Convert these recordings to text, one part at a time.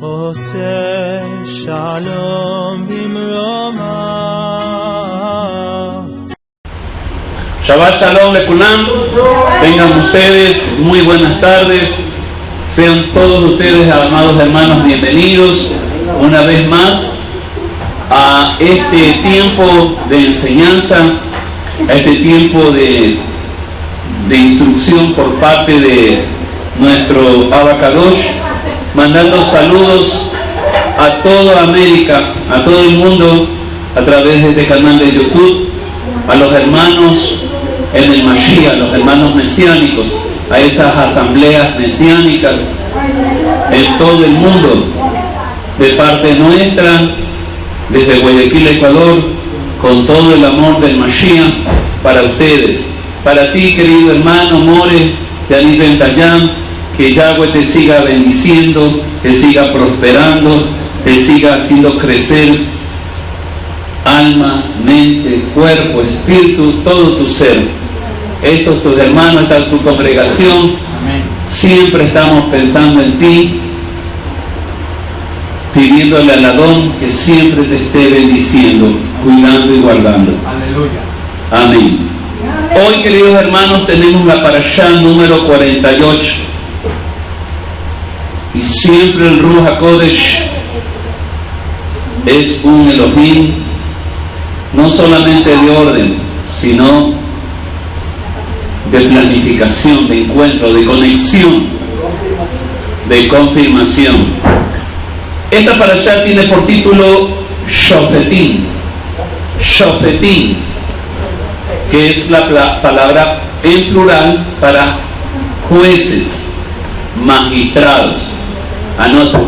עושה שלום במרומיו. Shabbat Shalom Lekulam. Tengan ustedes muy buenas tardes. Sean todos ustedes, amados hermanos, bienvenidos una vez más a este tiempo de enseñanza, a este tiempo de instrucción por parte de nuestro Abacadosh, mandando saludos a toda América, a todo el mundo, a través de este canal de YouTube, a los hermanos en el Mashiach, a los hermanos mesiánicos, a esas asambleas mesiánicas en todo el mundo, de parte nuestra, desde Guayaquil, Ecuador, con todo el amor del Mashiach para ustedes. Para ti, querido hermano More, Yanit Bentayán, que Yahweh te siga bendiciendo, te siga prosperando, te siga haciendo crecer alma, mente, cuerpo, espíritu, todo tu ser. Estos tus hermanos, esta tu congregación. Amén. Siempre estamos pensando en ti, pidiéndole al Adón que siempre te esté bendiciendo, cuidando y guardando. Aleluya. Amén. Hoy, queridos hermanos, tenemos la parashá número 48. Y siempre el Ruach HaKodesh es un Elohim, no solamente de orden, sino de planificación, de encuentro, de conexión, de confirmación. Esta parashá tiene por título Shofetim, Shofetim, que es la palabra en plural para jueces, magistrados. Anota.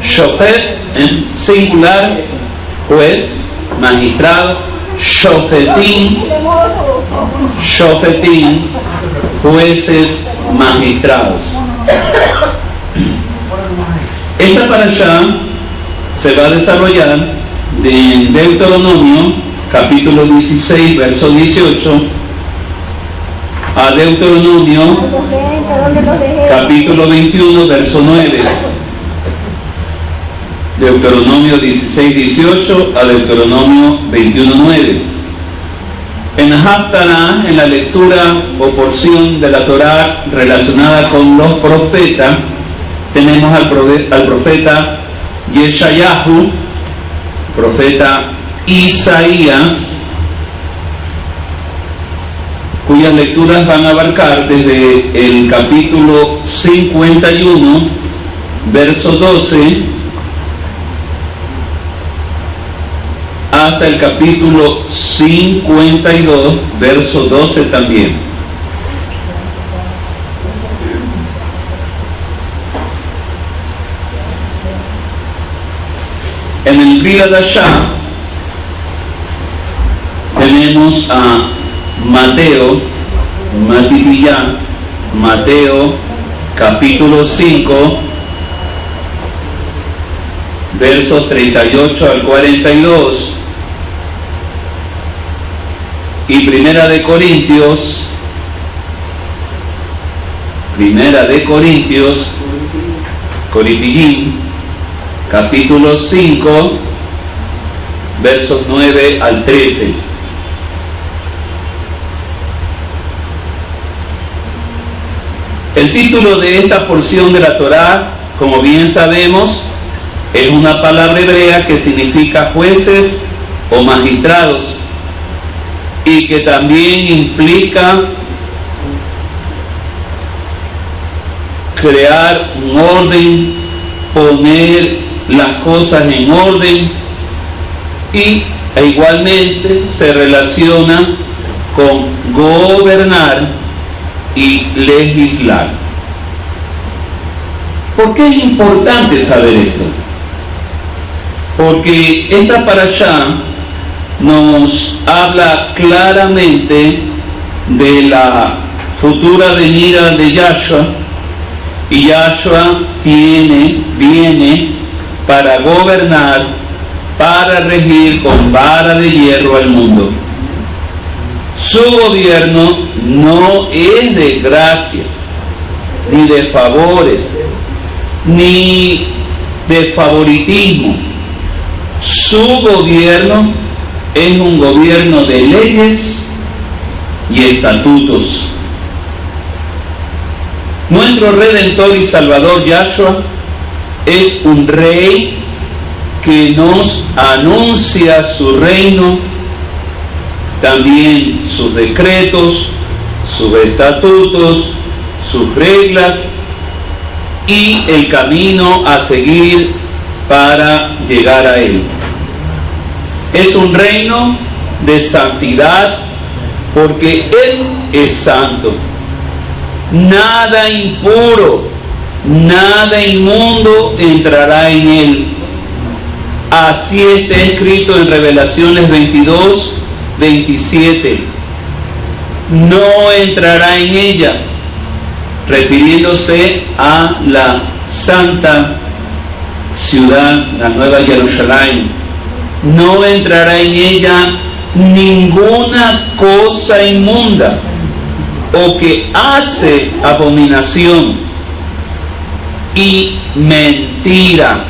Shofet en singular, juez, magistrado. Shofetim, Shofetim, jueces, magistrados. Esta parashá se va a desarrollar de Deuteronomio capítulo 16, verso 18, a Deuteronomio capítulo 21, verso 9. Deuteronomio 16, 18 a Deuteronomio 21, 9. En Haftarah, en la lectura o porción de la Torá relacionada con los profetas, tenemos al profeta Yeshayahu, profeta Isaías, cuyas lecturas van a abarcar desde el capítulo 51, verso 12, hasta el capítulo 52, verso 12 también. En el Brit Hadashah tenemos a Mateo, Mateo capítulo 5, versos 38 al 42, y Primera de Corintios, Corinthiim, capítulo 5, versos 9 al 13. El título de esta porción de la Torá, como bien sabemos, es una palabra hebrea que significa jueces o magistrados, y que también implica crear un orden, poner las cosas en orden, y igualmente se relaciona con gobernar y legislar. ¿Por qué es importante saber esto? Porque esta parashá nos habla claramente de la futura venida de Yahshua, y Yahshua viene para gobernar, para regir con vara de hierro al mundo. Su gobierno no es de gracia, ni de favores, ni de favoritismo. Su gobierno es un gobierno de leyes y estatutos. Nuestro Redentor y Salvador Yahshua es un rey que nos anuncia su reino, también sus decretos, sus estatutos, sus reglas y el camino a seguir para llegar a él. Es un reino de santidad porque él es santo. Nada impuro, nada inmundo entrará en él. Así está escrito en Revelaciones 22, 27. No entrará en ella, refiriéndose a la santa ciudad, la Nueva Jerusalén. No entrará en ella ninguna cosa inmunda o que hace abominación y mentira,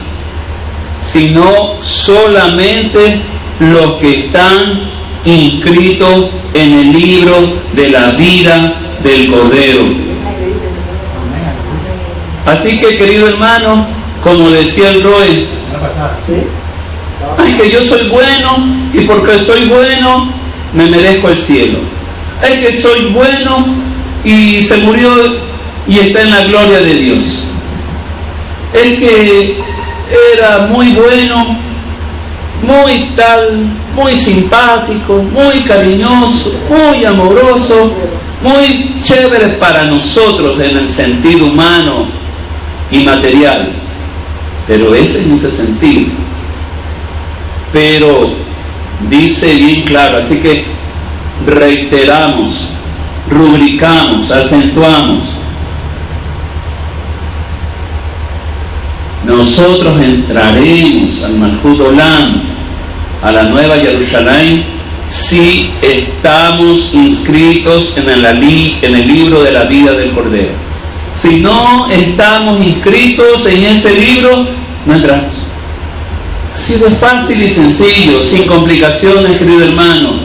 sino solamente los que están inscritos en el libro de la vida del Cordero. Así que, querido hermano, como decía el Roy, ay, que yo soy bueno y porque soy bueno me merezco el cielo. Ay, que soy bueno y se murió y está en la gloria de Dios. Es que era muy bueno, muy tal, muy simpático, muy cariñoso, muy amoroso, muy chévere para nosotros en el sentido humano y material, pero ese en ese sentido. Pero dice bien claro, así que reiteramos, rubricamos, acentuamos. Nosotros entraremos al Malhut Olam, a la Nueva Jerusalén, si estamos inscritos en el libro de la vida del Cordero. Si no estamos inscritos en ese libro, no entramos. Así de fácil y sencillo, sin complicaciones, querido hermano.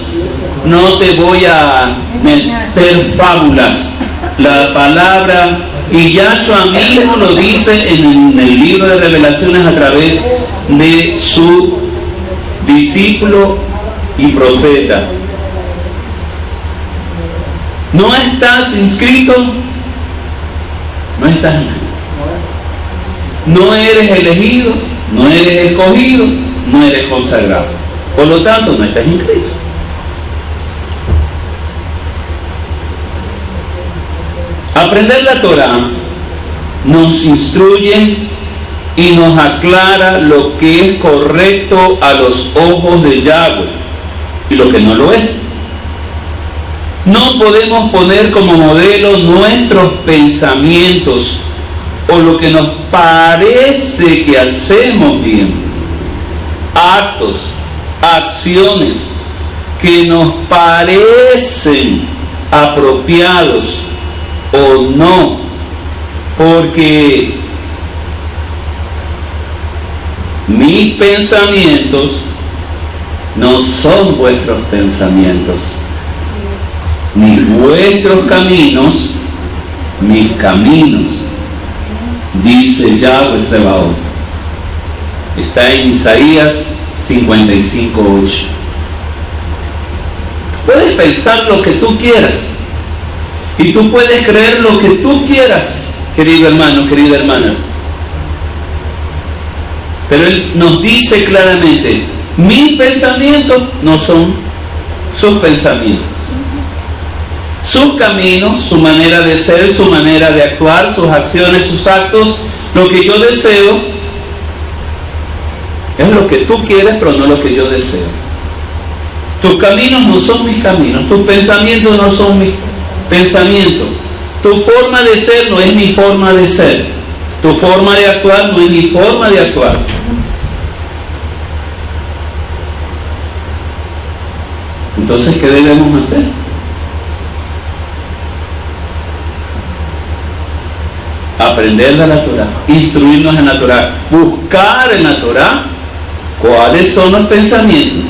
No te voy a meter fábulas. La palabra, y Yahshua mismo lo dice en el libro de Revelaciones a través de su discípulo y profeta. No estás inscrito, no estás inscrito. No eres elegido, no eres escogido, no eres consagrado. Por lo tanto, no estás inscrito. Aprender la Torah nos instruye y nos aclara lo que es correcto a los ojos de Yahweh y lo que no lo es. No podemos poner como modelo nuestros pensamientos o lo que nos parece que hacemos bien. Actos, acciones que nos parecen apropiados o no, porque mis pensamientos no son vuestros pensamientos, ni vuestros caminos mis caminos, dice Yahweh Sebaot. Está en Isaías 55:8. Puedes pensar lo que tú quieras y tú puedes creer lo que tú quieras, querido hermano, querida hermana. Pero Él nos dice claramente, mis pensamientos no son sus pensamientos. Sus caminos, su manera de ser, su manera de actuar, sus acciones, sus actos, lo que yo deseo, es lo que tú quieres, pero no lo que yo deseo. Tus caminos no son mis caminos, tus pensamientos no son mis pensamientos. Tu forma de ser no es mi forma de ser. Tu forma de actuar no es mi forma de actuar. Entonces, ¿qué debemos hacer? aprender de la Torá, instruirnos en la Torá, buscar en la Torá cuáles son los pensamientos,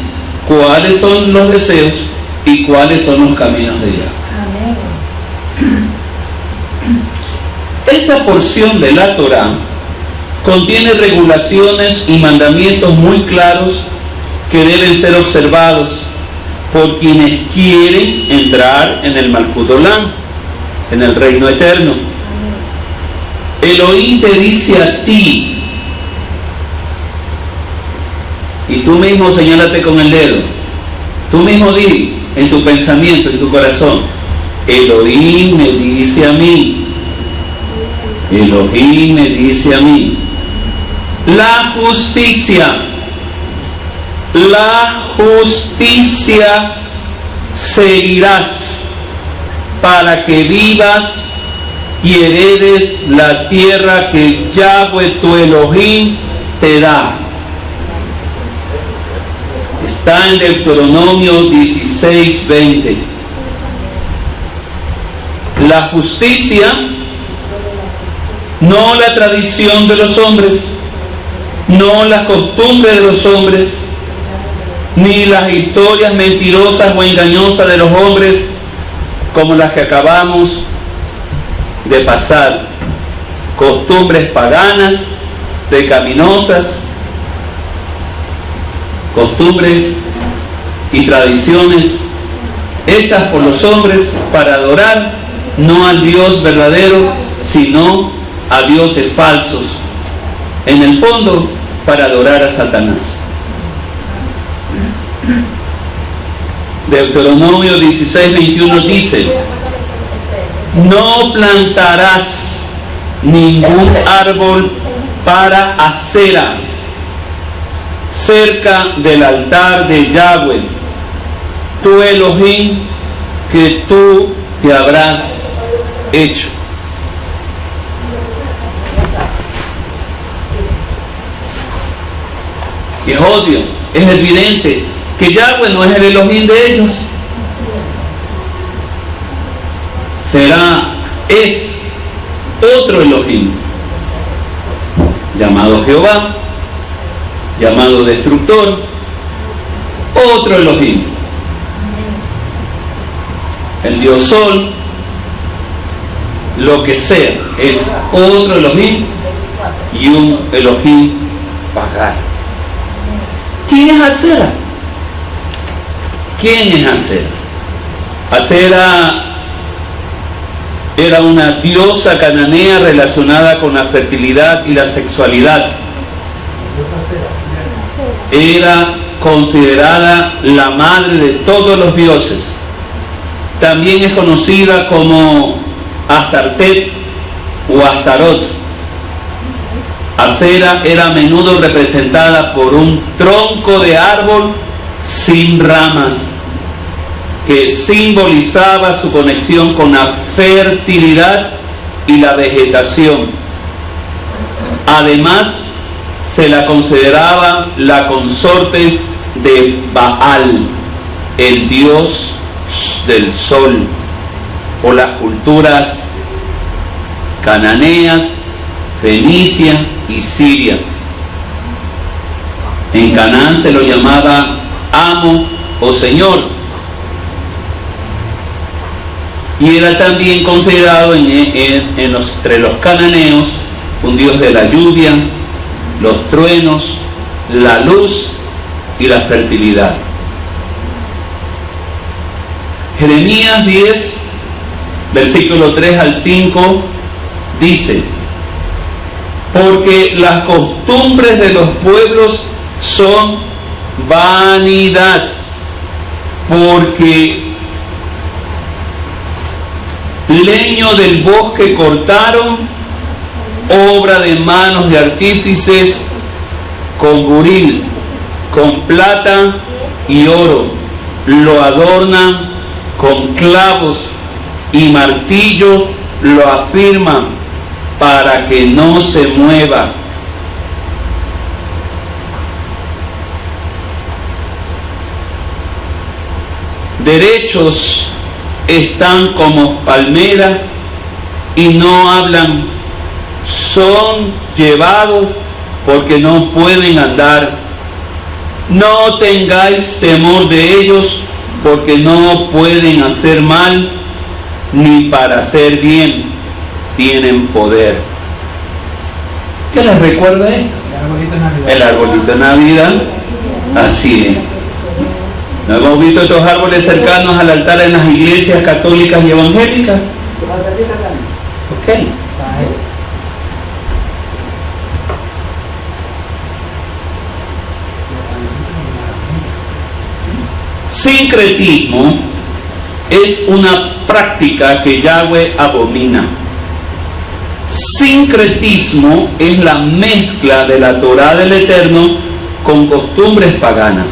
cuáles son los deseos y cuáles son los caminos de Dios. Esta porción de la Torá contiene regulaciones y mandamientos muy claros que deben ser observados por quienes quieren entrar en el Malkut Olam, en el reino eterno. Elohim te dice a ti, y tú mismo señálate con el dedo, tú mismo di en tu pensamiento, en tu corazón, Elohim me dice a mí, Elohim me dice a mí, la justicia seguirás para que vivas y heredes la tierra que Yahweh tu Elohim te da. Está en Deuteronomio 16:20. La justicia, no la tradición de los hombres, no la costumbre de los hombres, ni las historias mentirosas o engañosas de los hombres como las que acabamos de pasar, costumbres paganas, pecaminosas, costumbres y tradiciones hechas por los hombres para adorar no al Dios verdadero, sino a dioses falsos, en el fondo para adorar a Satanás. Deuteronomio 16:21 dice: no plantarás ningún árbol para acera cerca del altar de Yahweh, tu Elohim, que tú te habrás hecho. Y es obvio, es evidente que Yahweh no es el Elohim de ellos. Es otro Elohim, llamado Jehová, llamado Destructor, otro Elohim. El Dios Sol, lo que sea, es otro Elohim y un Elohim pagano. ¿Quién es Asera? ¿Quién es Asera? Asera era una diosa cananea relacionada con la fertilidad y la sexualidad. Era considerada la madre de todos los dioses. También es conocida como Astartet o Astarot. Asera era a menudo representada por un tronco de árbol sin ramas, que simbolizaba su conexión con la fertilidad y la vegetación. Además, se la consideraba la consorte de Baal, el dios del sol, por las culturas cananeas, fenicia y siria. En Canaán se lo llamaba amo o señor, y era también considerado entre los cananeos un dios de la lluvia, los truenos, la luz y la fertilidad. Jeremías 10, versículo 3 al 5 dice: porque las costumbres de los pueblos son vanidad, porque leño del bosque cortaron, obra de manos de artífices, con buril, con plata y oro, lo adornan con clavos y martillo lo afirman para que no se mueva. Derechos están como palmera y no hablan, son llevados porque no pueden andar. No tengáis temor de ellos, porque no pueden hacer mal, ni para hacer bien tienen poder. ¿Qué les recuerda esto? El arbolito de Navidad. Así es. ¿No hemos visto estos árboles cercanos al altar en las iglesias católicas y evangélicas? Ok. Sincretismo es una práctica que Yahweh abomina. Sincretismo es la mezcla de la Torá del Eterno con costumbres paganas.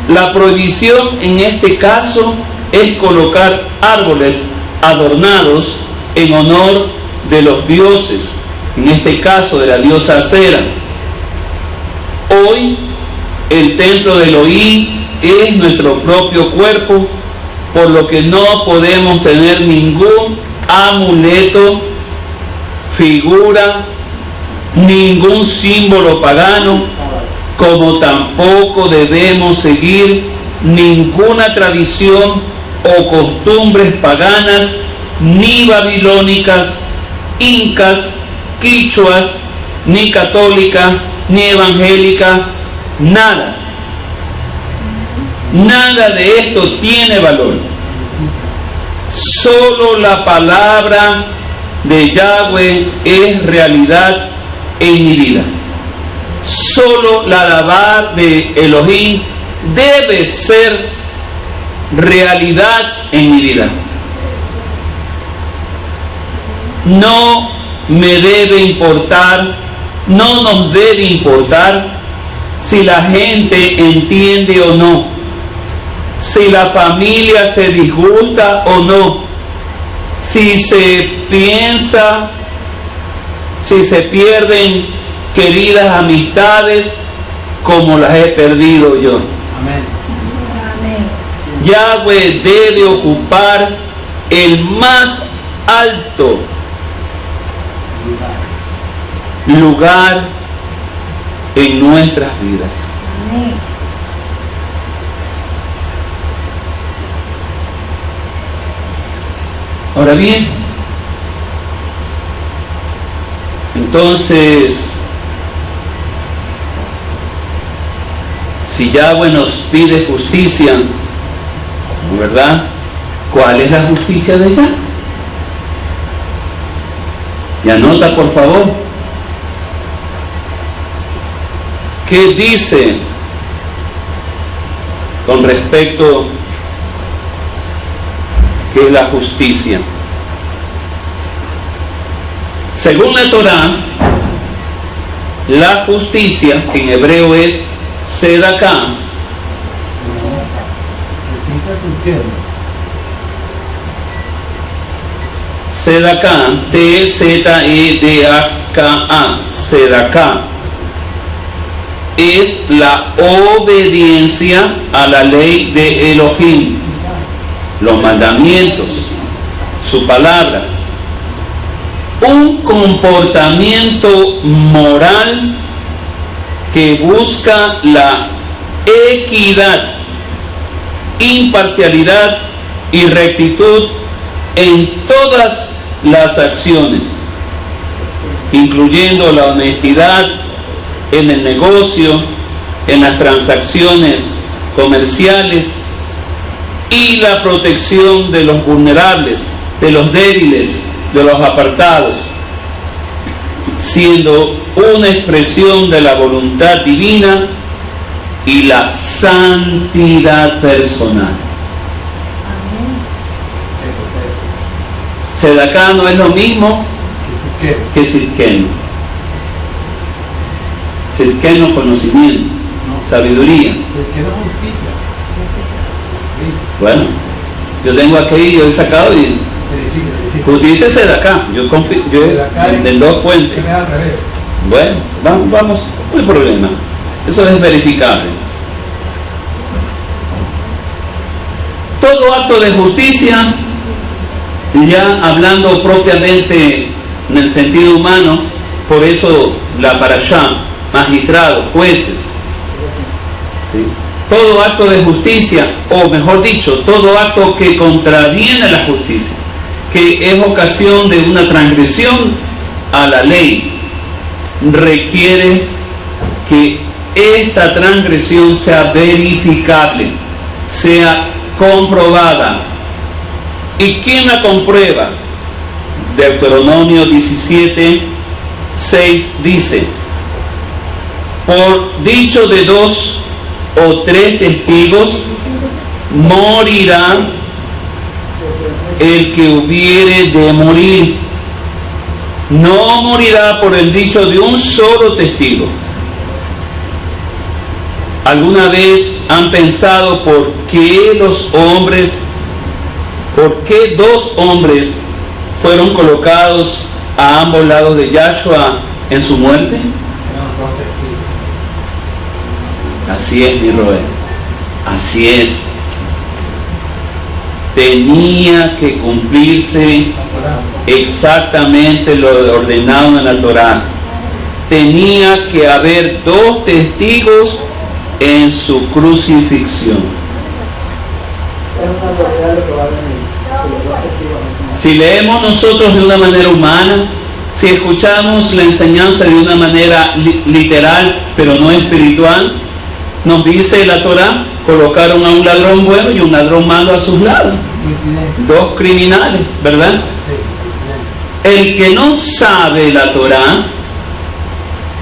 La prohibición en este caso es colocar árboles adornados en honor de los dioses, en este caso de la diosa Acera. Hoy el templo de Elohim es nuestro propio cuerpo, por lo que no podemos tener ningún amuleto, figura, ningún símbolo pagano, como tampoco debemos seguir ninguna tradición o costumbres paganas, ni babilónicas, incas, quichuas, ni católicas, ni evangélicas, nada. Nada de esto tiene valor. Solo la palabra de Yahweh es realidad en mi vida. Solo la alabar de Elohim debe ser realidad en mi vida. No me debe importar, no nos debe importar si la gente entiende o no, si la familia se disgusta o no, si se piensa, si se pierden queridas amistades como las he perdido yo. Amén. Yahweh debe ocupar el más alto lugar en nuestras vidas. Amén. Ahora bien, entonces, si Yahweh nos pide justicia, ¿verdad? ¿Cuál es la justicia de Yahweh? Y anota, por favor. ¿Qué dice con respecto que es la justicia? Según la Torá, la justicia, que en hebreo es Sedaká, Sedaká, T-Z-E-D-A-K-A, Sedaká, es la obediencia a la ley de Elohim, los mandamientos, su palabra, un comportamiento moral que busca la equidad, imparcialidad y rectitud en todas las acciones, incluyendo la honestidad en el negocio, en las transacciones comerciales y la protección de los vulnerables, de los débiles, de los apartados, siendo una expresión de la voluntad divina y la santidad personal. Sedaká no es lo mismo que Sidkenu. Sidkenu, conocimiento, sabiduría. Bueno, yo tengo aquí, yo he sacado y justicia es Sedaká. Yo confío, de dos fuentes. Bueno, vamos, no hay problema. Eso es verificable. Todo acto de justicia, ya hablando propiamente en el sentido humano, por eso la parashá, magistrados, jueces. ¿Sí? Todo acto de justicia, o mejor dicho, todo acto que contraviene la justicia, que es ocasión de una transgresión a la ley, requiere que esta transgresión sea verificable, sea comprobada. ¿Y quién la comprueba? Deuteronomio 17, 6 dice: por dicho de 2 o 3 testigos morirá el que hubiere de morir. No morirá por el dicho de un solo testigo. ¿Alguna vez han pensado por qué dos hombres fueron colocados a ambos lados de Yahshua en su muerte? Así es, mi Roe, así es. Tenía que cumplirse exactamente lo ordenado en la Torá. Tenía que haber 2 testigos en su crucifixión. Si leemos nosotros de una manera humana, si escuchamos la enseñanza de una manera literal, pero no espiritual, nos dice la Torá, colocaron a un ladrón bueno y un ladrón malo a sus lados. 2 criminales, ¿verdad? El que no sabe la Torá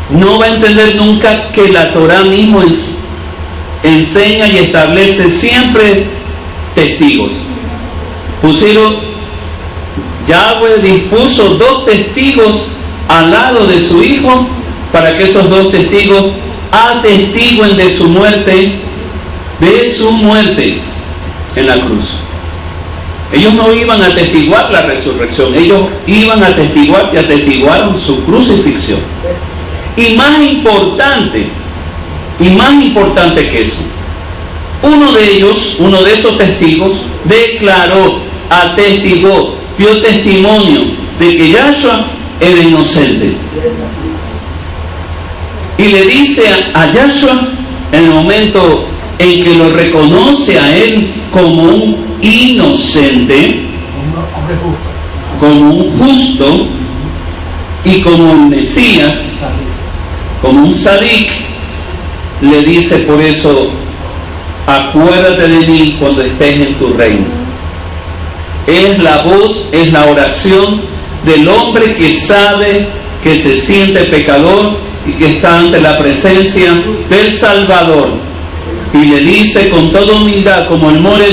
no va a entender nunca que la Torá mismo enseña y establece siempre testigos. Yahweh dispuso 2 testigos al lado de su Hijo para que esos 2 testigos atestiguen de su muerte en la cruz. Ellos no iban a atestiguar la resurrección, ellos iban a atestiguar y atestiguaron su crucifixión. Y más importante que eso, uno de esos testigos atestiguó, dio testimonio de que Yahshua era inocente. Y le dice a Yahshua, en el momento en que lo reconoce a él como un inocente, como un justo y como un Mesías, como un Sadik, le dice por eso: acuérdate de mí cuando estés en tu reino. Es la voz, es la oración del hombre que sabe que se siente pecador y que está ante la presencia del Salvador, y le dice con toda humildad, como el Roe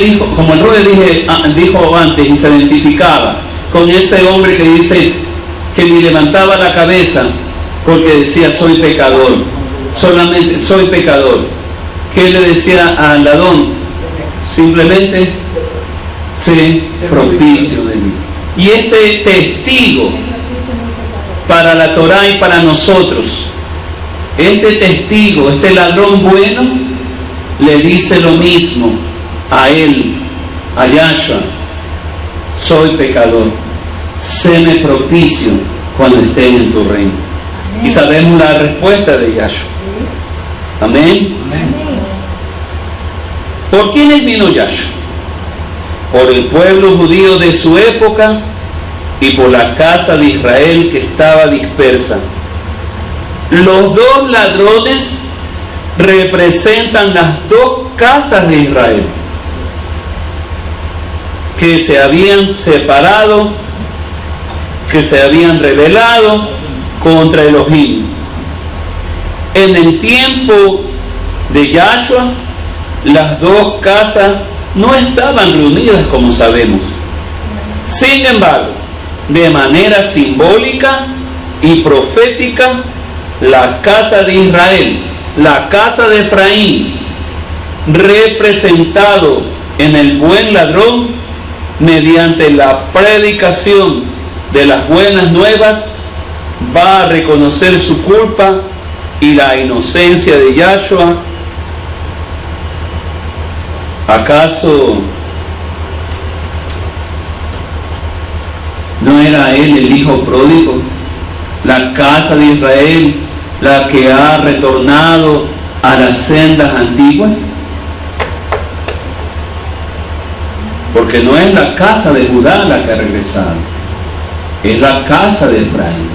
dijo antes, y se identificaba con ese hombre que dice que ni levantaba la cabeza porque decía: soy pecador, solamente soy pecador. ¿Qué le decía al ladrón? Simplemente: sé propicio de mí. Y este testigo para la Torá y para nosotros, este testigo, este ladrón bueno, le dice lo mismo a él, a Yahshua: soy pecador, séme propicio cuando estés en tu reino. Y sabemos la respuesta de Yahshua. Amén. ¿Por quién vino Yahshua? Por el pueblo judío de su época y por la casa de Israel que estaba dispersa. Los 2 ladrones representan las 2 casas de Israel que se habían separado, que se habían rebelado contra Elohim. En el tiempo de Yahshua, las 2 casas no estaban reunidas, como sabemos. Sin embargo, de manera simbólica y profética, la casa de Israel, la casa de Efraín, representado en el buen ladrón, mediante la predicación de las buenas nuevas, va a reconocer su culpa y la inocencia de Yahshua. ¿Acaso ¿No era él el hijo pródigo? La casa de Israel, la que ha retornado a las sendas antiguas. Porque no es la casa de Judá la que ha regresado, es la casa de Efraín.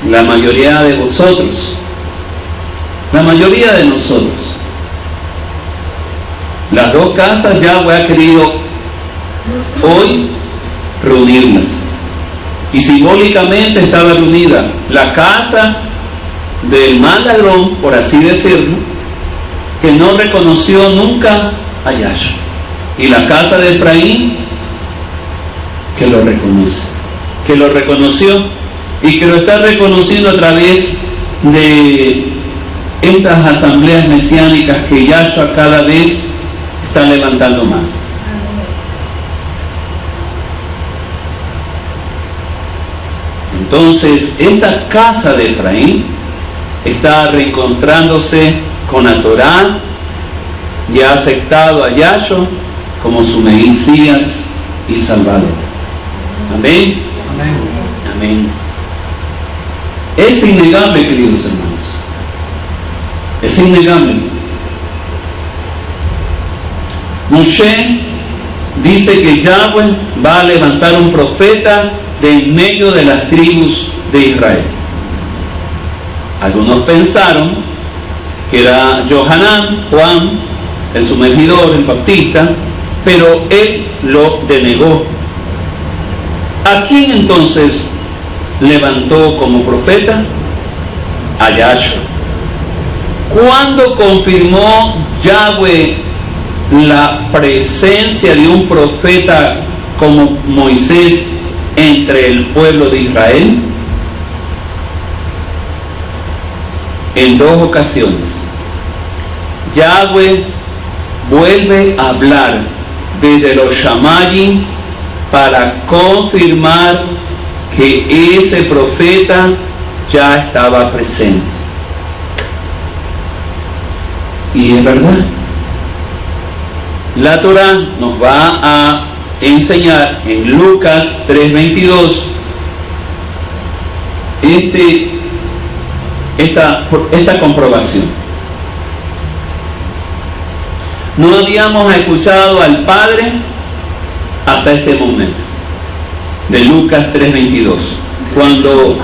La mayoría de vosotros, la mayoría de nosotros, las dos casas Yahweh ha querido hoy reunirlas. Y simbólicamente estaba reunida la casa del mal ladrón, por así decirlo, que no reconoció nunca a Yahshua, y la casa de Efraín, que lo reconoce, que lo reconoció y que lo está reconociendo a través de estas asambleas mesiánicas que Yahshua cada vez está levantando más. Entonces, esta casa de Efraín está reencontrándose con la Torá y ha aceptado a Yahshua como su Mesías y Salvador. Amén. Amén. Amén. Es innegable, queridos hermanos. Es innegable. Moshe dice que Yahweh va a levantar un profeta de en medio de las tribus de Israel. Algunos pensaron que era Johanán, Juan, el sumergidor, el Bautista, pero él lo denegó. ¿A quién entonces levantó como profeta? A Yahshua. ¿Cuándo confirmó Yahweh la presencia de un profeta como Moisés entre el pueblo de Israel? En dos ocasiones. Yahweh vuelve a hablar desde los Shamayim para confirmar que ese profeta ya estaba presente. Y es verdad. La Torá nos va a enseñar en Lucas 3:22 esta comprobación. No habíamos escuchado al Padre hasta este momento, de Lucas 3:22, cuando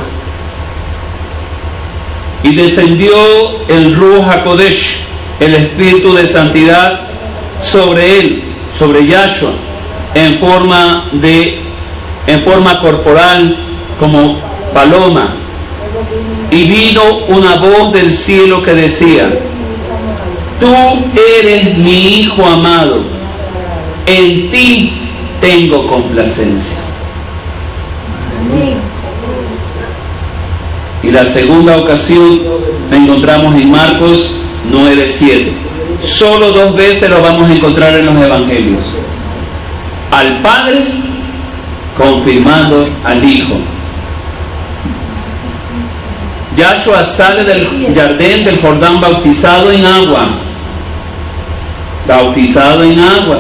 y descendió el Ruach HaKodesh, el Espíritu de Santidad, sobre él, sobre Yahshua, en forma corporal como paloma, y vino una voz del cielo que decía: tú eres mi Hijo amado, en ti tengo complacencia. Y la segunda ocasión la encontramos en Marcos 9:7. Solo dos veces lo vamos a encontrar en los evangelios. Al Padre confirmando al Hijo. Yahshua sale del jardín del Jordán bautizado en agua. Bautizado en agua.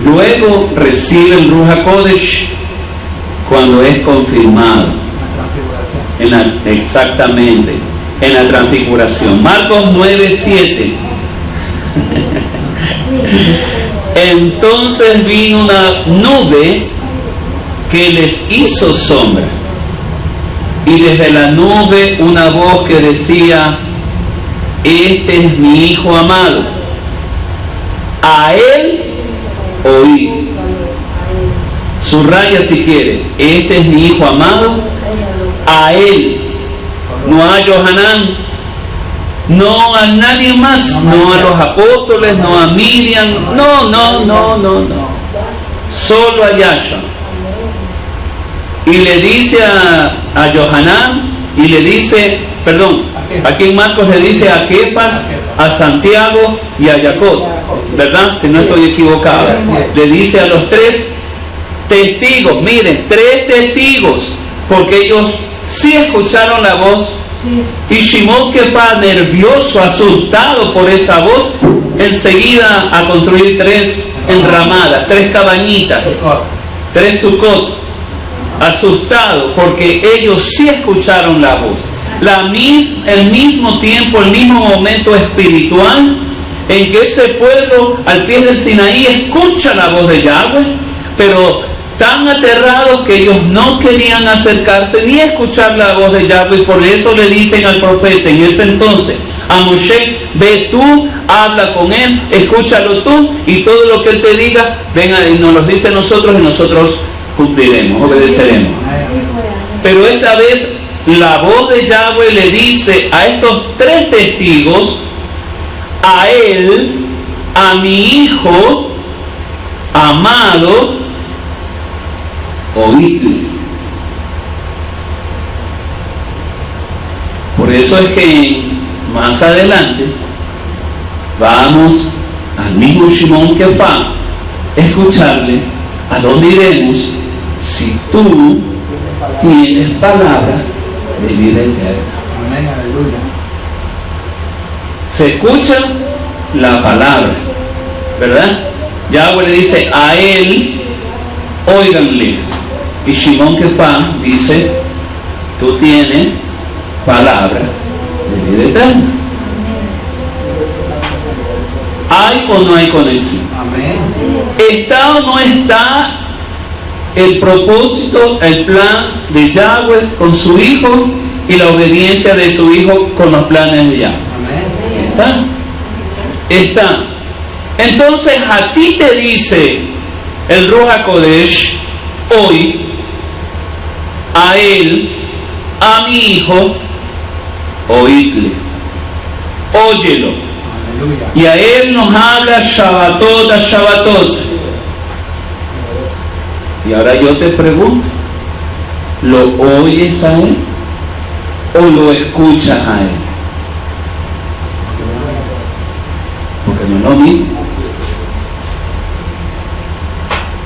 Luego recibe el Ruach HaKodesh cuando es confirmado. Exactamente, en la transfiguración. Marcos 9:7. Entonces vino una nube que les hizo sombra, y desde la nube una voz que decía: este es mi Hijo amado, a él oíd. Subraya si quiere: este es mi Hijo amado, a él, no a Johanán, no a nadie más, no a los apóstoles, no a Miriam, no, solo a Yahshua. Y le dice a Johanán, y le dice, aquí en Marcos le dice a Kefas, a Santiago y a Jacob, ¿verdad? Si no estoy equivocado. Le dice a los tres testigos, miren, tres testigos, porque ellos sí escucharon la voz. Y Shimón, que fue nervioso, asustado por esa voz, enseguida a construir tres enramadas, tres cabañitas, tres sucot, asustados, porque ellos sí escucharon la voz. El mismo tiempo, el mismo momento espiritual en que ese pueblo al pie del Sinaí escucha la voz de Yahweh, pero tan aterrados que ellos no querían acercarse ni escuchar la voz de Yahweh, y por eso le dicen al profeta en ese entonces, a Moshe: ve tú, habla con él, escúchalo tú, y todo lo que él te diga, venga y nos lo dice a nosotros, y nosotros cumpliremos, obedeceremos. Pero esta vez la voz de Yahweh le dice a estos tres testigos: a él, a mi hijo amado, oídle. Por eso es que más adelante vamos al mismo Shimon Kefá, escucharle, a dónde iremos si tú tienes palabra de vida eterna. Amén, aleluya. Se escucha la palabra, ¿verdad? Yahweh le dice a él: óiganle. Y Shimon Kefá dice: tú tienes palabra de vida eterna. ¿Hay o no hay conexión? Amén. ¿Está o no está el propósito, el plan de Yahweh con su hijo y la obediencia de su hijo con los planes de Yahweh? Amén. Está. Entonces a ti te dice el Ruach HaKodesh hoy: a él, a mi hijo, oídle, óyelo. Aleluya. Y a él nos habla Shabbatot a Shabbatot. Y ahora yo te pregunto: ¿lo oyes a él o lo escuchas a él? Porque no es lo mismo.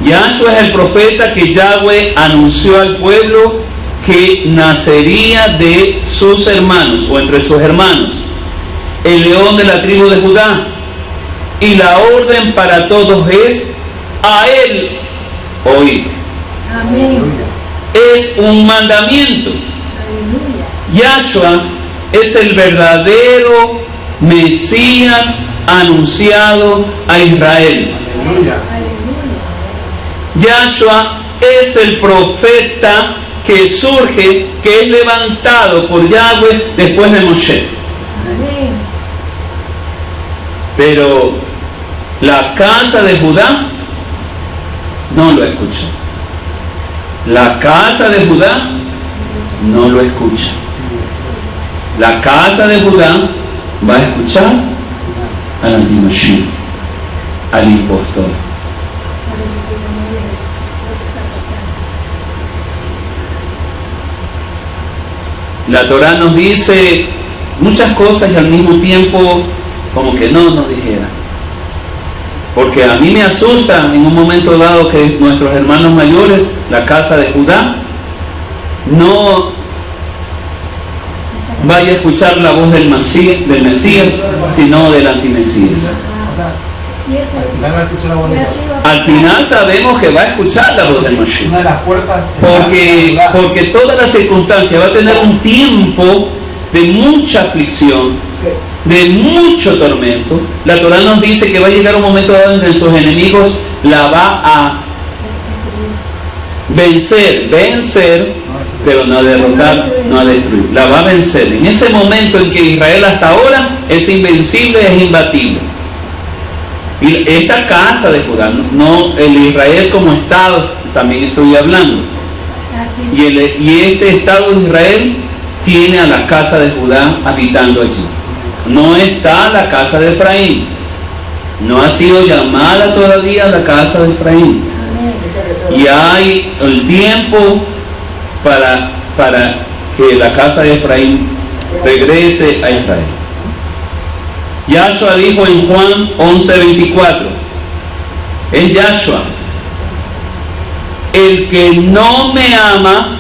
Yahshua es el profeta que Yahweh anunció al pueblo que nacería de sus hermanos, o entre sus hermanos, el león de la tribu de Judá. Y la orden para todos es: a él oíd. Amén. Es un mandamiento. Yahshua es el verdadero Mesías anunciado a Israel. Aleluya. Yahshua es el profeta que surge, que es levantado por Yahweh después de Moshe. Amén. Pero la casa de Judá no lo escucha. La casa de Judá no lo escucha. La casa de Judá va a escuchar al antimashiach, al impostor. La Torá nos dice muchas cosas y al mismo tiempo como que no nos dijera. Porque a mí me asusta en un momento dado que nuestros hermanos mayores, la casa de Judá, no vaya a escuchar la voz del Mesías, sino del antimesías. Y eso Al final va a escuchar la voz de y Dios. así va a Al final sabemos que va a escuchar la voz del Mesías. Una de las puertas. Porque toda la circunstancia va a tener un tiempo de mucha aflicción, de mucho tormento. La Torá nos dice que va a llegar un momento dado en que sus enemigos la va a vencer, pero no a derrotar, no a destruir. La va a vencer. En ese momento en que Israel hasta ahora es invencible, es imbatible. Y esta casa de Judá, no el Israel como Estado, también estoy hablando. así. Y este Estado de Israel tiene a la casa de Judá habitando allí. No está la casa de Efraín. No ha sido llamada todavía la casa de Efraín. Amén. Y hay el tiempo para que la casa de Efraín regrese a Israel. Yahshua dijo en Juan 11:24, es Yahshua: el que no me ama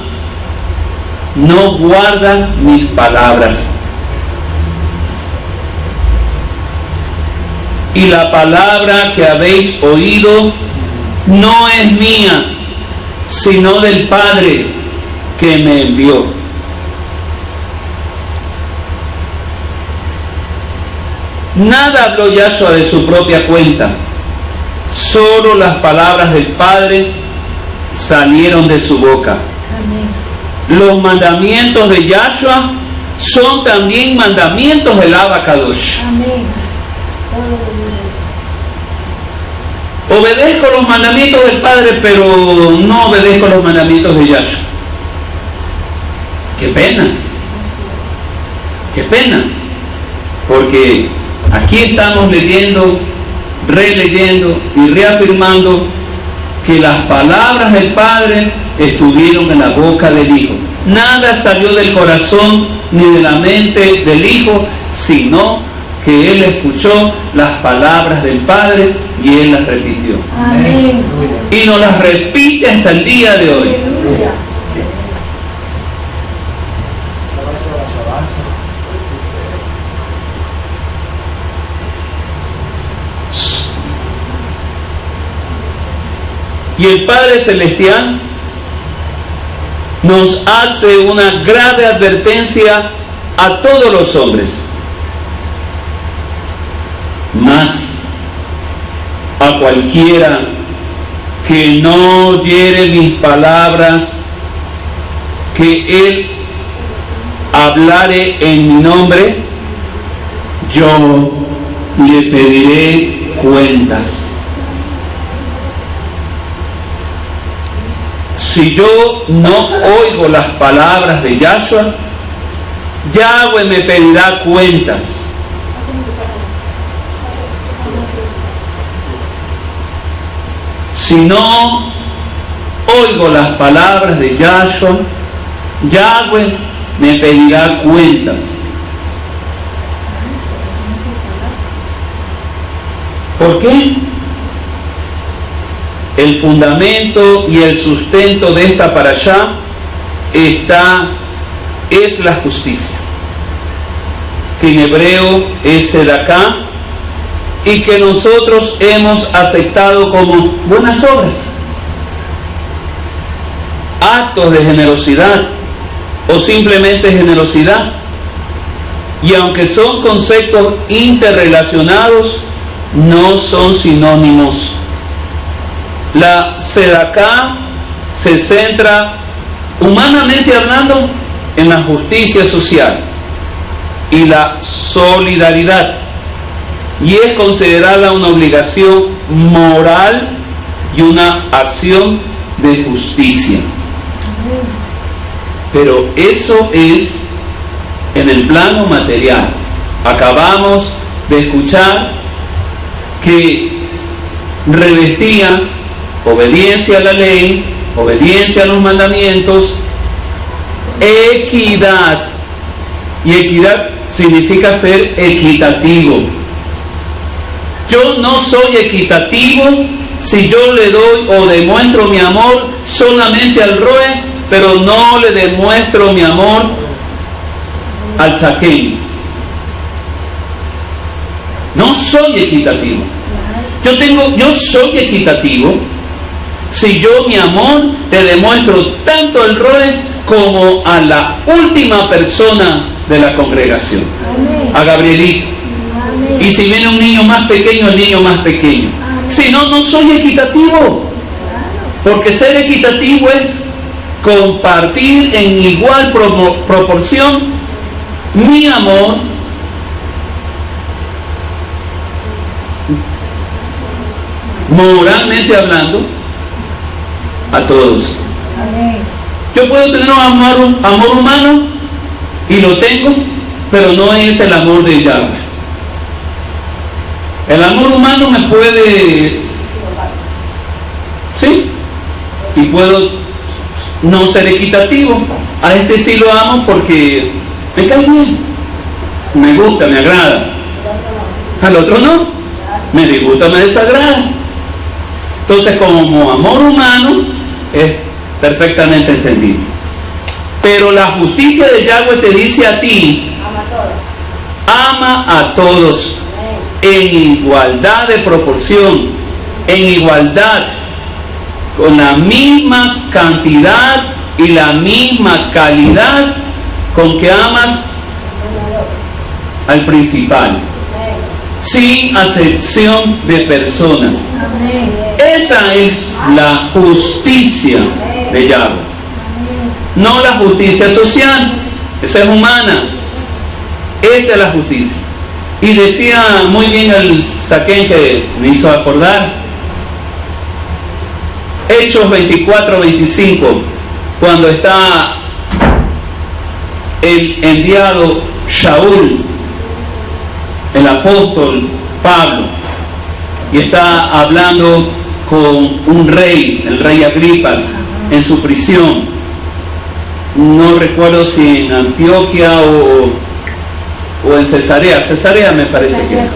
no guarda mis palabras. Y la palabra que habéis oído no es mía, sino del Padre que me envió. Nada habló Yahshua de su propia cuenta, solo las palabras del Padre salieron de su boca. Amén. Los mandamientos de Yahshua son también mandamientos del Abba Kadosh. Amén. Obedezco los mandamientos del Padre, pero no obedezco los mandamientos de Yahshua. Qué pena, qué pena, porque aquí estamos leyendo, releyendo y reafirmando que las palabras del Padre estuvieron en la boca del Hijo. Nada salió del corazón ni de la mente del Hijo, sino que Él escuchó las palabras del Padre y Él las repitió. Amén. Y nos las repite hasta el día de hoy. Aleluya. Y el Padre Celestial nos hace una grave advertencia a todos los hombres, más a cualquiera que no oyere mis palabras, que Él hablare en mi nombre, yo le pediré cuentas. Si yo no oigo las palabras de Yahshua, Yahweh me pedirá cuentas. Si no oigo las palabras de Yahshua, Yahweh me pedirá cuentas. ¿Por qué? El fundamento y el sustento de esta parashá es la justicia, que en hebreo es sedaká, y que nosotros hemos aceptado como buenas obras, actos de generosidad o simplemente generosidad. Y aunque son conceptos interrelacionados, no son sinónimos. La sedaká se centra, humanamente hablando, en la justicia social y la solidaridad, y es considerada una obligación moral y una acción de justicia. Pero eso es en el plano material. Acabamos de escuchar que revestía obediencia a la ley, obediencia a los mandamientos, equidad. Y equidad significa ser equitativo. Yo no soy equitativo si yo le doy o demuestro mi amor solamente al roe, pero no le demuestro mi amor al saquén. No soy equitativo. Yo soy equitativo si yo mi amor te demuestro tanto al roe como a la última persona de la congregación, Amén. a Gabrielito. Amén. Y si viene un niño más pequeño, el niño más pequeño. Si no, no soy equitativo. Porque ser equitativo es compartir en igual proporción mi amor moralmente hablando a todos. Amén. Yo puedo tener un amor humano y lo tengo, pero no es el amor de Yahweh. El amor humano me puede, sí, y puedo no ser equitativo. A este sí lo amo porque me cae bien, me gusta, me agrada. Al otro no, me disgusta, me desagrada. Entonces, como amor humano es perfectamente entendido. Pero la justicia de Yahweh te dice a ti: ama a todos en igualdad de proporción, en igualdad. con la misma cantidad y la misma calidad con que amas al principal, sin acepción de personas. Amén. Esa es la justicia de Yahweh, no la justicia social, esa es humana. Esta es la justicia. Y decía muy bien el Saquén, que me hizo acordar, Hechos 24-25, cuando está el enviado Shaul, el apóstol Pablo, y está hablando con un rey, el rey Agripas, en su prisión. No recuerdo si en Antioquia o en Cesarea me parece que era.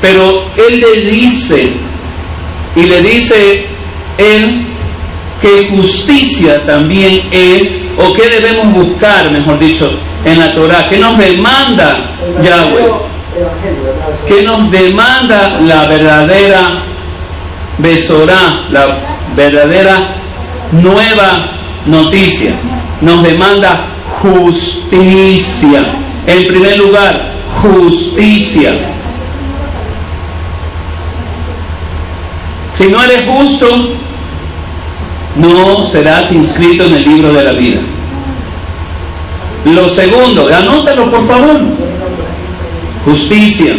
Pero él le dice él que justicia también es, o que debemos buscar, mejor dicho, en la Torah, que nos demanda Yahweh, que nos demanda la verdadera Besorá, la verdadera nueva noticia, nos demanda justicia. En primer lugar, justicia. Si no eres justo, no serás inscrito en el libro de la vida. Lo segundo, anótalo por favor. Justicia.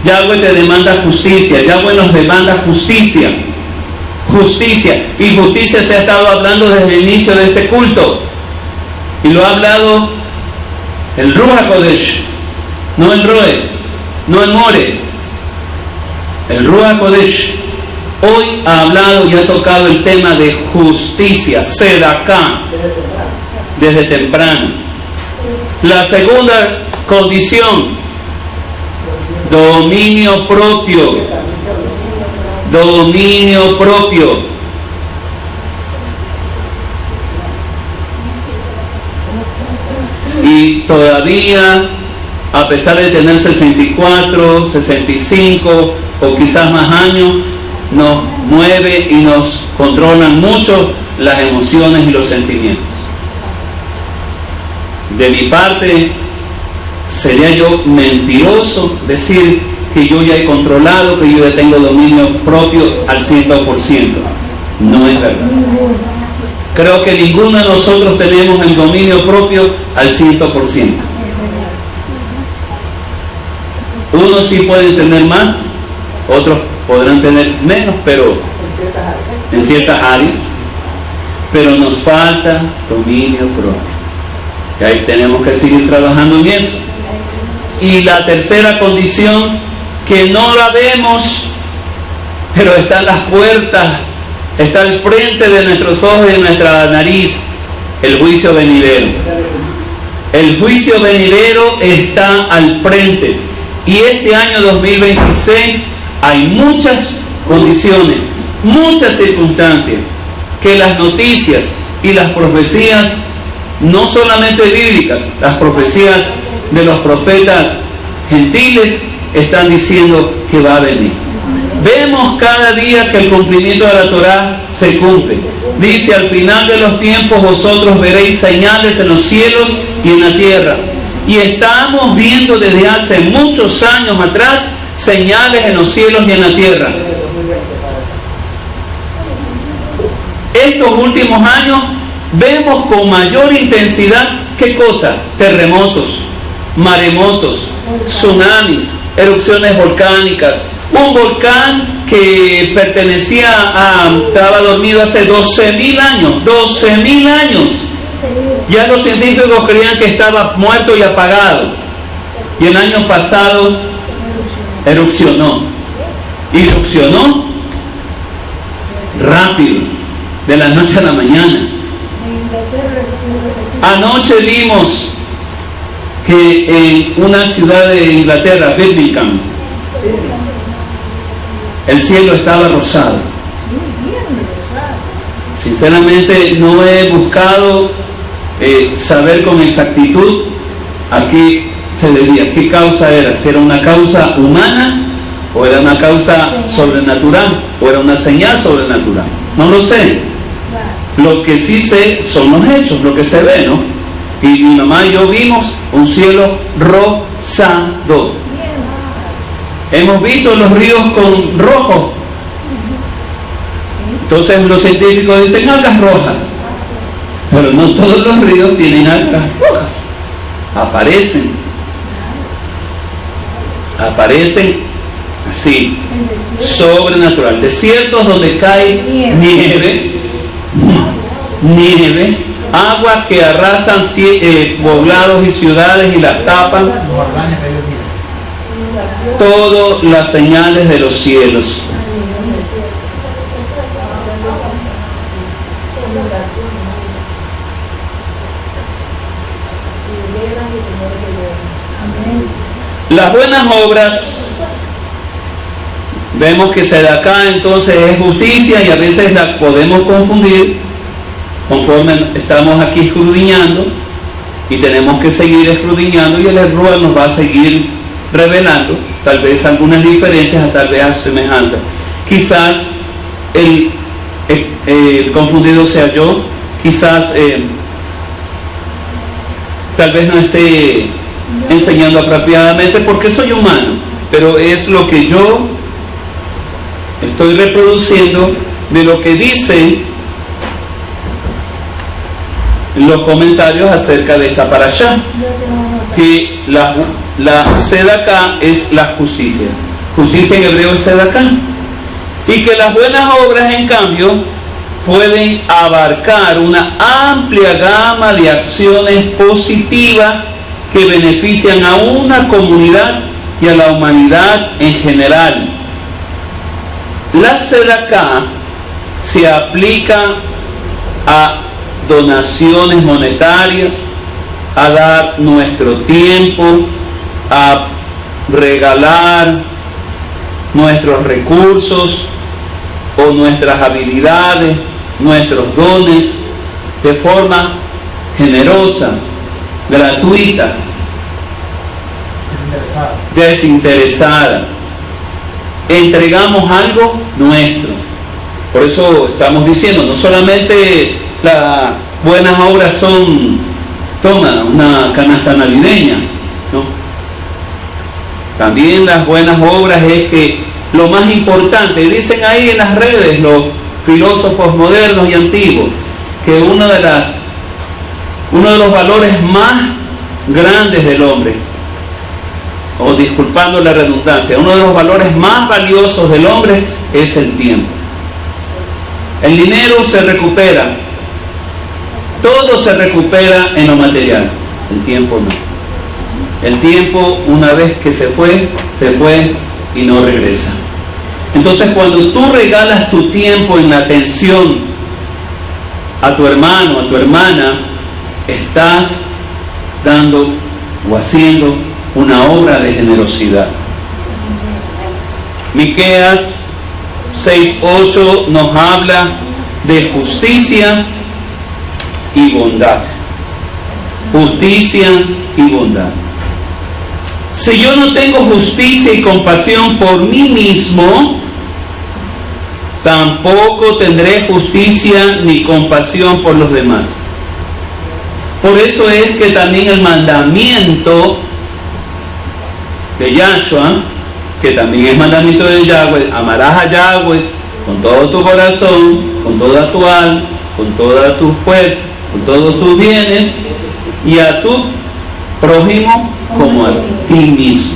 Yahweh te demanda justicia. Yahweh nos demanda justicia. Justicia. Y justicia se ha estado hablando desde el inicio de este culto. Y lo ha hablado el Ruach HaKodesh, no el Roe, no el More. El Ruach HaKodesh hoy ha hablado y ha tocado el tema de justicia, Sedaká, desde temprano. La segunda condición, dominio propio. Dominio propio. Y todavía, a pesar de tener 64, 65 o quizás más años, nos mueve y nos controlan mucho las emociones y los sentimientos. De mi parte, sería yo mentiroso decir que yo ya he controlado, que yo ya tengo dominio propio al 100%. No es verdad. Creo que ninguno de nosotros tenemos el dominio propio al 100%. Unos sí pueden tener más, otros podrán tener menos, pero en ciertas áreas. Pero nos falta dominio propio. Y ahí tenemos que seguir trabajando en eso. Y la tercera condición, que no la vemos, pero está en las puertas, está al frente de nuestros ojos y de nuestra nariz, el juicio venidero. El juicio venidero está al frente. Y este año 2026 hay muchas condiciones, muchas circunstancias, que las noticias y las profecías, no solamente bíblicas, las profecías de los profetas gentiles están diciendo que va a venir. Vemos cada día que el cumplimiento de la Torá se cumple. Dice: al final de los tiempos vosotros veréis señales en los cielos y en la tierra. Y estamos viendo desde hace muchos años atrás señales en los cielos y en la tierra. Estos últimos años vemos con mayor intensidad, ¿qué cosa? Terremotos, maremotos, tsunamis, erupciones volcánicas. Un volcán que estaba dormido hace 12.000 años, 12.000 años. Ya los científicos creían que estaba muerto y apagado. Y el año pasado erupcionó. Erupcionó rápido, de la noche a la mañana. Anoche vimos que en una ciudad de Inglaterra, Birmingham, el cielo estaba rosado. Sinceramente no he buscado saber con exactitud a qué se debía, qué causa era, si era una causa humana o era una causa sobrenatural o era una señal sobrenatural. No lo sé. Lo que sí sé son los hechos, lo que se ve, ¿no? Y mi mamá y yo vimos un cielo rosado. Hemos visto los ríos con rojo. Entonces los científicos dicen algas rojas. Pero no todos los ríos tienen algas rojas. Aparecen así, sobrenatural. Desiertos donde cae nieve, aguas que arrasan poblados y ciudades y las tapan. Todas las señales de los cielos. Las buenas obras, vemos que Sedaká entonces es justicia y a veces la podemos confundir conforme estamos aquí escudriñando y tenemos que seguir escudriñando y el error nos va a seguir revelando tal vez algunas diferencias, tal vez semejanzas. Quizás el confundido sea yo, quizás tal vez no esté enseñando apropiadamente porque soy humano, pero es lo que yo estoy reproduciendo de lo que dicen los comentarios acerca de esta parashá, que la Sedaká es la justicia. Justicia en hebreo es Sedaká. Y que las buenas obras, en cambio, pueden abarcar una amplia gama de acciones positivas que benefician a una comunidad y a la humanidad en general. La Sedaká se aplica a donaciones monetarias, a dar nuestro tiempo, a regalar nuestros recursos o nuestras habilidades, nuestros dones, de forma generosa, gratuita, desinteresada. Entregamos algo nuestro. Por eso estamos diciendo, no solamente las buenas obras son, toma una canasta navideña, ¿no? También las buenas obras es que lo más importante, dicen ahí en las redes los filósofos modernos y antiguos, que uno de los valores más grandes del hombre, o disculpando la redundancia, uno de los valores más valiosos del hombre es el tiempo. El dinero se recupera, todo se recupera en lo material, el tiempo no. El tiempo, una vez que se fue y no regresa. Entonces, cuando tú regalas tu tiempo en la atención a tu hermano, a tu hermana, estás dando o haciendo una obra de generosidad. Miqueas 6:8 nos habla de justicia y bondad. Justicia y bondad. Si yo no tengo justicia y compasión por mí mismo, tampoco tendré justicia ni compasión por los demás. Por eso es que también el mandamiento de Yahshua, que también es mandamiento de Yahweh, amarás a Yahweh con todo tu corazón, con toda tu alma, con toda tu fuerza, con todos tus bienes, y a tu prójimo como a ti mismo.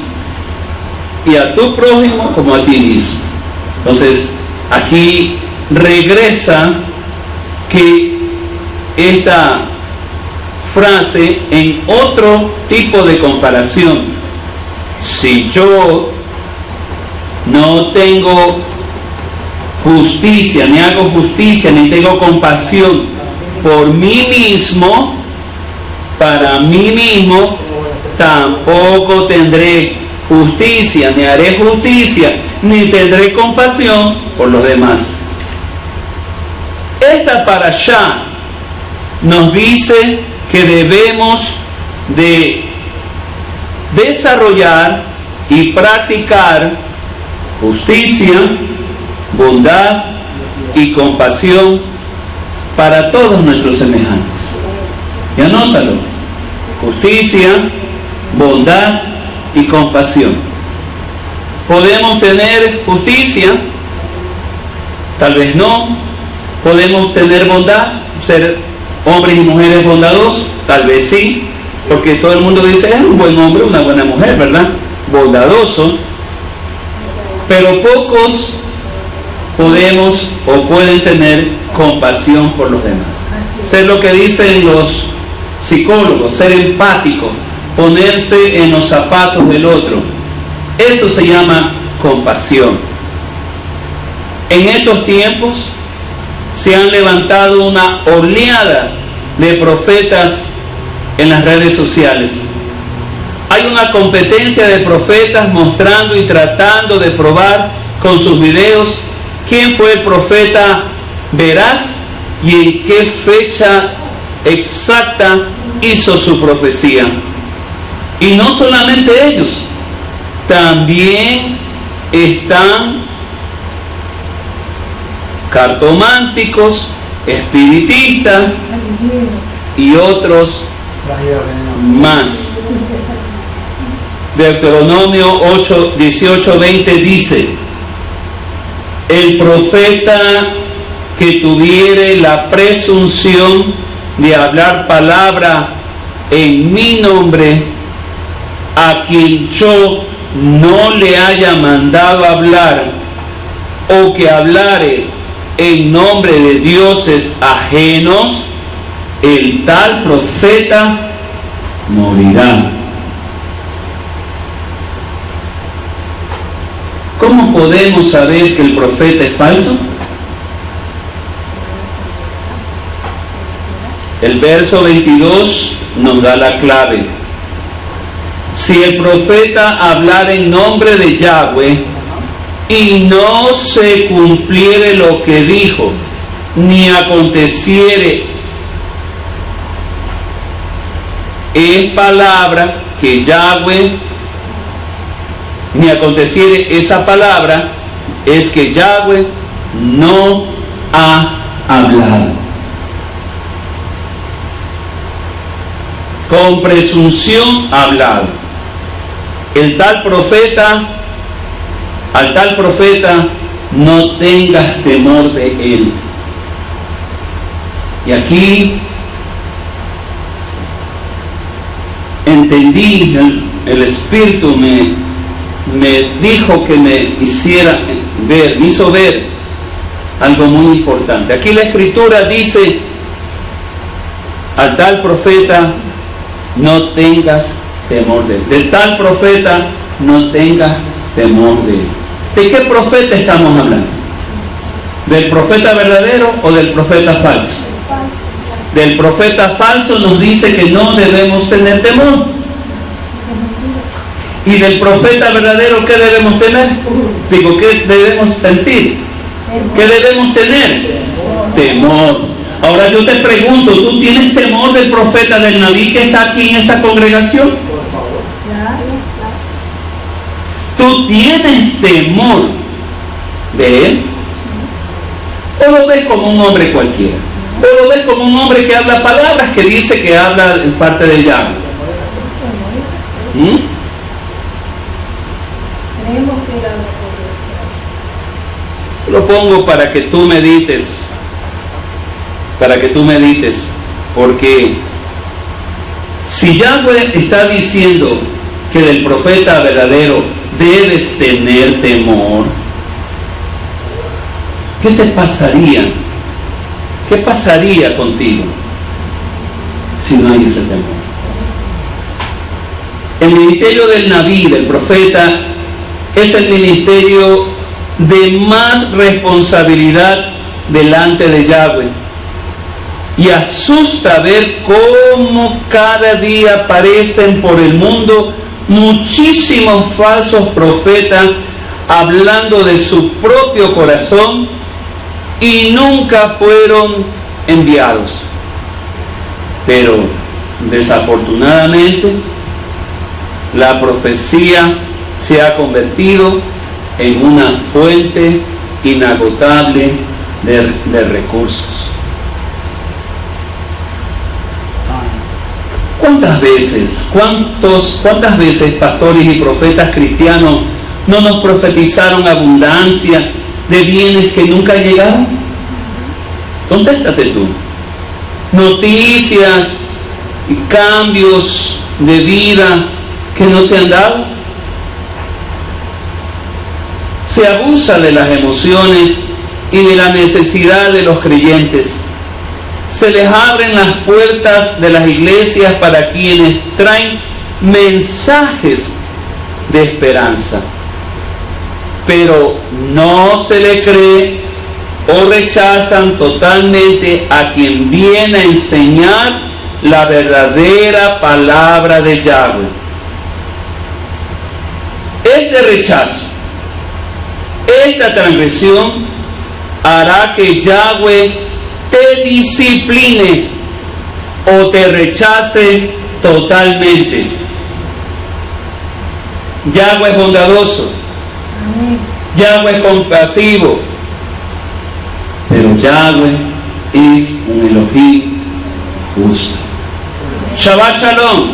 Y a tu prójimo como a ti mismo. Entonces, aquí regresa que esta frase en otro tipo de comparación. Si yo no tengo justicia, ni hago justicia, ni tengo compasión por mí mismo, para mí mismo, tampoco tendré justicia, ni haré justicia, ni tendré compasión por los demás. Esta parashá nos dice que debemos de desarrollar y practicar justicia, bondad y compasión para todos nuestros semejantes. Y anótalo: justicia, bondad y compasión. ¿Podemos tener justicia? Tal vez no. ¿Podemos tener bondad? ¿Ser hombres y mujeres bondadosos? Tal vez sí, porque todo el mundo dice: es un buen hombre, una buena mujer, ¿verdad? Bondadoso. Pero pocos podemos o pueden tener compasión por los demás. Ser lo que dicen los psicólogos, ser empático, ponerse en los zapatos del otro. Eso se llama compasión. En estos tiempos se han levantado una oleada de profetas en las redes sociales. Hay una competencia de profetas mostrando y tratando de probar con sus videos quién fue el profeta veraz y en qué fecha exacta hizo su profecía. Y no solamente ellos, también están cartománticos, espiritistas y otros más. Deuteronomio 8, 18, 20 dice: el profeta que tuviere la presunción de hablar palabra en mi nombre, a quien yo no le haya mandado hablar, o que hablare en nombre de dioses ajenos, el tal profeta morirá. ¿Cómo podemos saber que el profeta es falso? El verso 22 nos da la clave. Si el profeta hablara en nombre de Yahweh y no se cumpliere lo que dijo, ni aconteciere en palabra que Yahweh, ni aconteciere esa palabra, es que Yahweh no ha hablado. Con presunción ha hablado. Al tal profeta no tengas temor de él. Y aquí entendí, el Espíritu me dijo que me hiciera ver, me hizo ver algo muy importante. Aquí la Escritura dice: al tal profeta no tengas temor de él. Del tal profeta no tengas temor de él. ¿De qué profeta estamos hablando? ¿Del profeta verdadero o del profeta falso? Del profeta falso nos dice que no debemos tener temor. ¿Y del profeta verdadero qué debemos tener? Digo, ¿qué debemos sentir? ¿Qué debemos tener? Temor. Ahora yo te pregunto, ¿tú tienes temor del profeta del Naví que está aquí en esta congregación? ¿Tú tienes temor de él? ¿O lo ves como un hombre cualquiera? ¿O lo ves como un hombre que habla palabras que dice que habla en parte de Yahweh? Lo pongo para que tú medites, porque si Yahweh está diciendo que del profeta verdadero debes tener temor, ¿qué te pasaría? ¿Qué pasaría contigo si no hay ese temor? El ministerio del Naví, del profeta, es el ministerio de más responsabilidad delante de Yahweh. Y asusta ver cómo cada día aparecen por el mundo muchísimos falsos profetas hablando de su propio corazón y nunca fueron enviados. Pero desafortunadamente la profecía se ha convertido en una fuente inagotable de recursos. ¿Cuántas veces pastores y profetas cristianos no nos profetizaron abundancia de bienes que nunca llegaron? Contéstate tú. Noticias y cambios de vida que no se han dado. Se abusa de las emociones y de la necesidad de los creyentes. Se les abren las puertas de las iglesias para quienes traen mensajes de esperanza, pero no se le cree o rechazan totalmente a quien viene a enseñar la verdadera palabra de Yahweh. Este rechazo, esta transgresión hará que Yahweh te discipline o te rechace totalmente. Yahweh es bondadoso, Yahweh es compasivo, pero Yahweh es un Elohim justo. Shabbat Shalom.